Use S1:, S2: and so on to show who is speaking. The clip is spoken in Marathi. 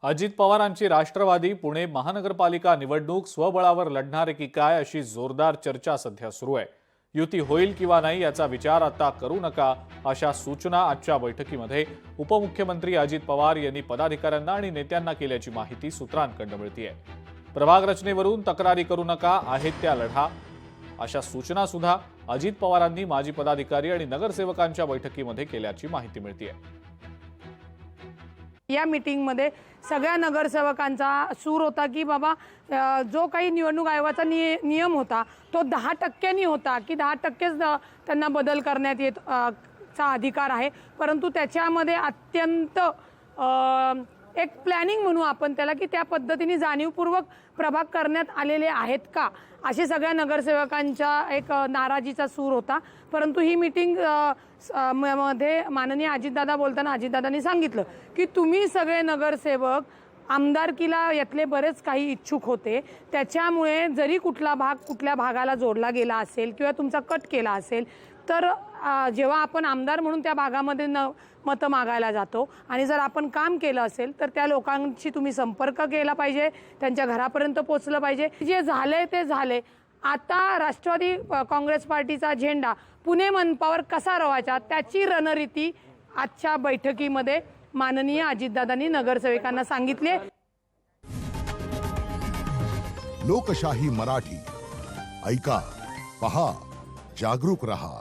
S1: अजित पवारांची राष्ट्रवादी पुणे महानगरपालिका निवडणूक स्वबळावर लढणार की काय अशी जोरदार चर्चा सध्या सुरू आहे। युती होईल किंवा नाही याचा विचार आता करू नका अशा सूचना आजच्या बैठकीमध्ये उपमुख्यमंत्री अजित पवार यांनी पदाधिकाऱ्यांना आणि नेत्यांना केल्याची माहिती सूत्रांकडून मिळतेय। प्रभाग रचनेवरून तक्रारी करू नका, आहेत त्या लढा अशा सूचना सुद्धा अजित पवारांनी माजी पदाधिकारी आणि नगरसेवकांच्या बैठकीमध्ये केल्याची माहिती मिळतेय।
S2: या मीटिंग मध्ये सगळ्या नगरसेवकांचा सूर होता की बाबा जो काही निवडणूक आयोगाचा नियम होता तो 10% होता की 10%च त्यांना बदल करण्यात येत चा अधिकार आहे, परंतु त्याच्यामध्ये अत्यंत एक प्लॅनिंग म्हणू आपण त्याला की त्या पद्धतीने जाणीवपूर्वक प्रभाग करण्यात आलेले आहेत का असे सगळ्या नगरसेवकांचा एक नाराजीचा सूर होता। परंतु ही मीटिंग मध्ये माननीय अजितदादा बोलताना अजितदादांनी सांगितलं की तुम्ही सगळे नगरसेवक आमदारकीला यातले बरेच काही इच्छुक होते, त्याच्यामुळे जरी कुठला भाग कुठल्या भागाला जोडला गेला असेल किंवा तुमचा कट केला असेल तर जेव्हा आपण आमदार म्हणून त्या भागामध्ये मतं मागायला जातो आणि जर आपण काम केलं असेल तर त्या लोकांशी तुम्ही संपर्क केला पाहिजे, त्यांच्या घरापर्यंत पोहोचलं पाहिजे। जे झाले ते झाले। आता राष्ट्रवादी काँग्रेस पार्टीचा झेंडा पुणे मनपावर कसा रवायचा त्याची रणनीती आजच्या बैठकीमध्ये माननीय अजितदादांनी नगरसेवकांना सांगितले।
S3: लोकशाही मराठी ऐका, पहा, जागरूक रहा।